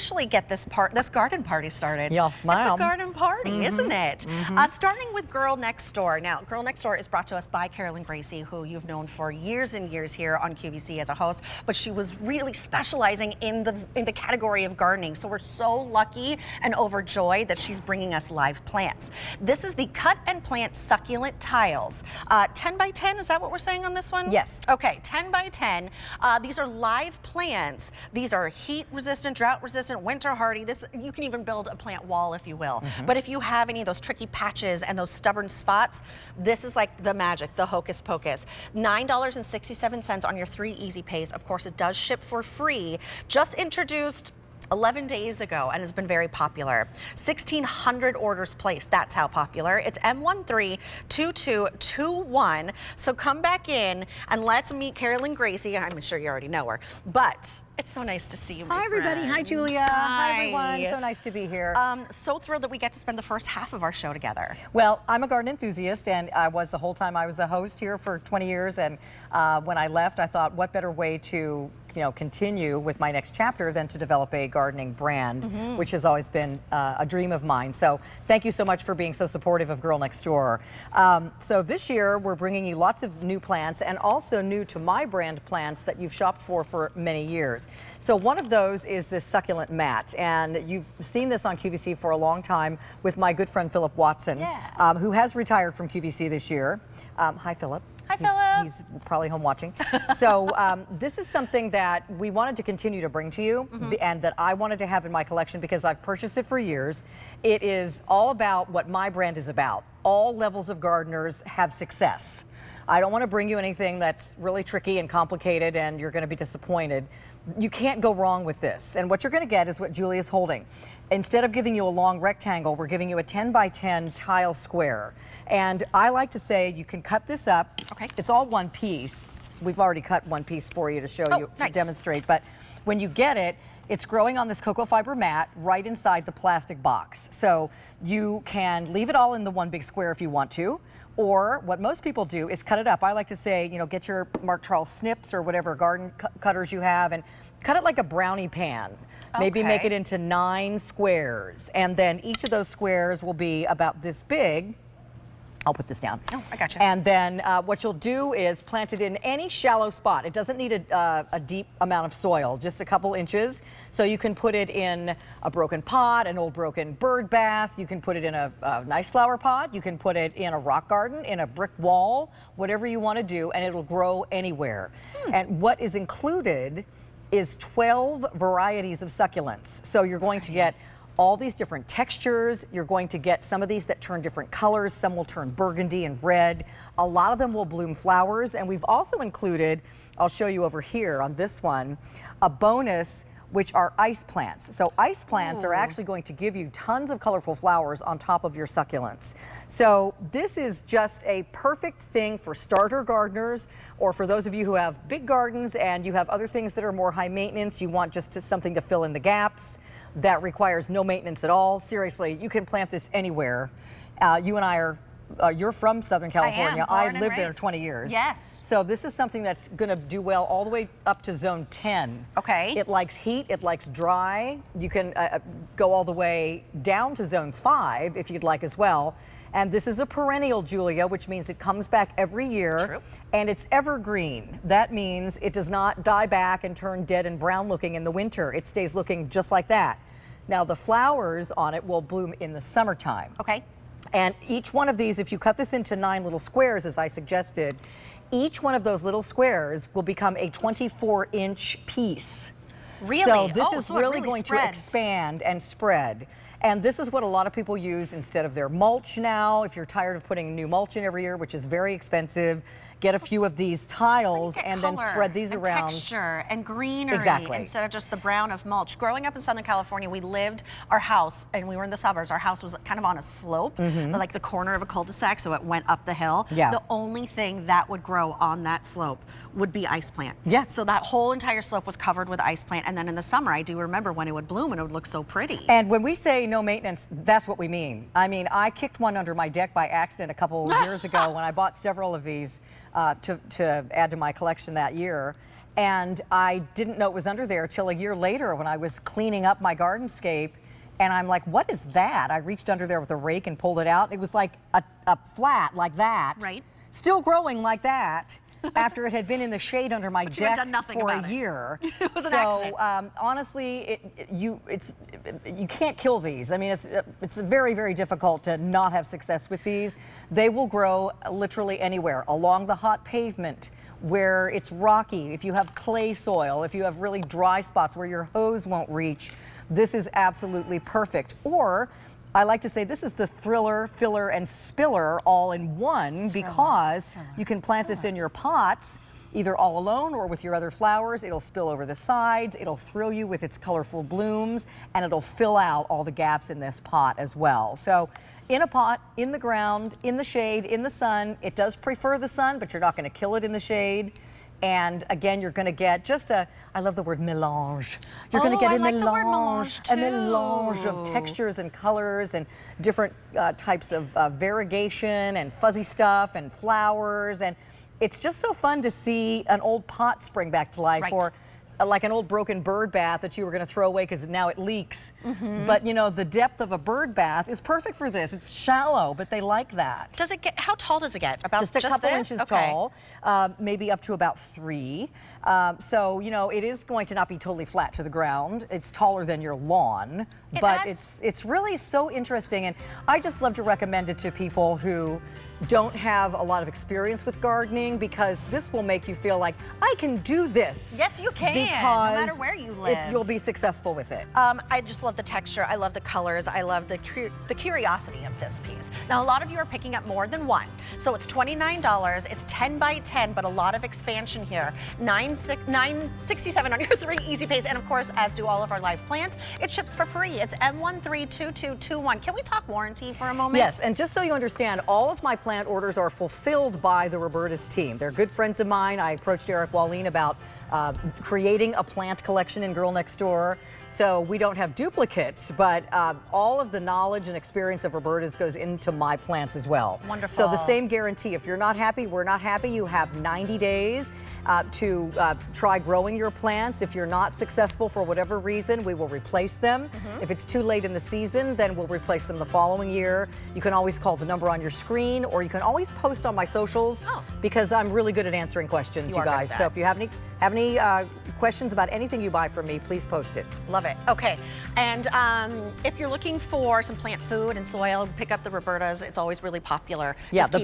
officially get this garden party started. Yes, ma'am. It's a garden party, isn't it? Starting with Girl Next Door. Now, Girl Next Door is brought to us by Carolyn Gracie, who you've known for years and years here on QVC as a host, but she was really specializing in the category of gardening. So we're so lucky and overjoyed that she's bringing us live plants. This is the cut and plant succulent tiles. 10 by 10, is that what we're saying on this one? Yes. Okay, 10 by 10. These are live plants. These are heat resistant, drought resistant, winter hardy. You can even build a plant wall if you will. But if you have any of those tricky patches and those stubborn spots, this is like the magic, the hocus pocus. $9.67 on your 3 easy pays. Of course, it does ship for free. Just introduced 11 days ago and has been very popular. 1,600 orders placed. That's how popular. It's M132221. So come back in and let's meet Carolyn Gracie. I'm sure you already know her, but it's so nice to see you. Hi, everybody. Hi, Julia. Hi, everyone. So nice to be here. So thrilled that we get to spend the first half of our show together. Well, I'm a garden enthusiast, and I was the whole time I was a host here for 20 years. And when I left, I thought, what better way to continue with my next chapter than to develop a gardening brand, which has always been a dream of mine. So thank you so much for being so supportive of Girl Next Door. So this year we're bringing you lots of new plants and also new to my brand plants that you've shopped for many years. So one of those is this succulent mat, and you've seen this on QVC for a long time with my good friend Philip Watson, who has retired from QVC this year. Hi, Philip. Hi, Philip. He's probably home watching. So this is something that we wanted to continue to bring to you and that I wanted to have in my collection because I've purchased it for years. It is all about what my brand is about. All levels of gardeners have success. I don't want to bring you anything that's really tricky and complicated and you're going to be disappointed. You can't go wrong with this. And what you're going to get is what Julia's holding. Instead of giving you a long rectangle, we're giving you a 10 by 10 tile square. And I like to say you can cut this up. Okay. It's all one piece. We've already cut one piece for you to show you, nice. to demonstrate. But when you get it, it's growing on this cocoa fiber mat right inside the plastic box. So you can leave it all in the one big square if you want to. Or what most people do is cut it up. I like to say, get your Mark Charles snips or whatever garden cutters you have and cut it like a brownie pan. Maybe make it into 9 squares. And then each of those squares will be about this big. I'll put this down. Oh, I got you. And then what you'll do is plant it in any shallow spot. It doesn't need a deep amount of soil, just a couple inches. So you can put it in a broken pot, an old broken bird bath. You can put it in a nice flower pot. You can put it in a rock garden, in a brick wall, whatever you want to do, and it'll grow anywhere. And what is included is 12 varieties of succulents. So you're going to get all these different textures. You're going to get some of these that turn different colors. Some will turn burgundy and red. A lot of them will bloom flowers. And we've also included, I'll show you over here on this one, a bonus, which are ice plants. So ice plants are actually going to give you tons of colorful flowers on top of your succulents. So this is just a perfect thing for starter gardeners, or for those of you who have big gardens and you have other things that are more high maintenance, you want just something to fill in the gaps that requires no maintenance at all. Seriously, you can plant this anywhere. You and I are you're from Southern California. I lived there 20 years. Yes. So this is something that's going to do well all the way up to zone 10. Okay. It likes heat. It likes dry. You can go all the way down to zone 5 if you'd like as well. And this is a perennial, Julia, which means it comes back every year. True. And it's evergreen. That means it does not die back and turn dead and brown looking in the winter. It stays looking just like that. Now the flowers on it will bloom in the summertime. Okay. And each one of these, if you cut this into 9 little squares, as I suggested, each one of those little squares will become a 24-inch piece. Really? So this is so it really going to expand and spread. And this is what a lot of people use instead of their mulch now. If you're tired of putting new mulch in every year, which is very expensive, get a few of these tiles and then spread these around. Texture and greenery instead of just the brown of mulch. Growing up in Southern California, we lived, our house, and we were in the suburbs, our house was kind of on a slope, like the corner of a cul-de-sac, so it went up the hill. Yeah. The only thing that would grow on that slope would be ice plant. Yeah. So that whole entire slope was covered with ice plant, and then in the summer, I do remember when it would bloom and it would look so pretty. And when we say no maintenance, that's what we mean. I mean, I kicked one under my deck by accident a couple years ago when I bought several of these to add to my collection that year. And I didn't know it was under there till a year later when I was cleaning up my gardenscape. And I'm like, what is that? I reached under there with a rake and pulled it out. It was like a flat like that. Right. Still growing like that after it had been in the shade under my deck for a year. It was an accident. Honestly, you can't kill these. I mean, it's very, very difficult to not have success with these. They will grow literally anywhere, along the hot pavement, where it's rocky, if you have clay soil, if you have really dry spots where your hose won't reach, this is absolutely perfect. Or I like to say this is the thriller, filler, and spiller all in one, because you can plant this in your pots, either all alone or with your other flowers. It'll spill over the sides, it'll thrill you with its colorful blooms, and it'll fill out all the gaps in this pot as well. So in a pot, in the ground, in the shade, in the sun. It does prefer the sun, but you're not going to kill it in the shade. And again, you're going to get just I love the word mélange. You're going to get a mélange of textures and colors and different types of variegation and fuzzy stuff and flowers. And it's just so fun to see an old pot spring back to life, or like an old broken bird bath that you were going to throw away because now it leaks. But you know, the depth of a bird bath is perfect for this. It's shallow, but they like that. Does it get, how tall does it get? About just a couple inches tall, maybe up to about 3. So, you know, it is going to not be totally flat to the ground. It's taller than your lawn, but it's really so interesting. And I just love to recommend it to people who don't have a lot of experience with gardening, because this will make you feel like, I can do this. Yes, you can, no matter where you live. You'll be successful with it. I just love the texture. I love the colors. I love the curiosity of this piece. Now, a lot of you are picking up more than one. So it's $29. It's 10 by 10, but a lot of expansion here. $9.67 on your 3 easy pays. And of course, as do all of our live plants, it ships for free. It's M132221. Can we talk warranty for a moment? Yes, and just so you understand, all of my plant orders are fulfilled by the Roberta's team. They're good friends of mine. I approached Eric Wallin about creating a plant collection in Girl Next Door. So we don't have duplicates, but all of the knowledge and experience of Roberta's goes into my plants as well. Wonderful. So the same guarantee. If you're not happy, we're not happy. You have 90 days to try growing your plants. If you're not successful for whatever reason, we will replace them. If it's too late in the season, then we'll replace them the following year. You can always call the number on your screen, or you can always post on my socials, because I'm really good at answering questions, you guys. So if you have any questions about anything you buy from me, please post it. Love it. Okay. And if you're looking for some plant food and soil, pick up the Roberta's. It's always really popular. Yeah, Just the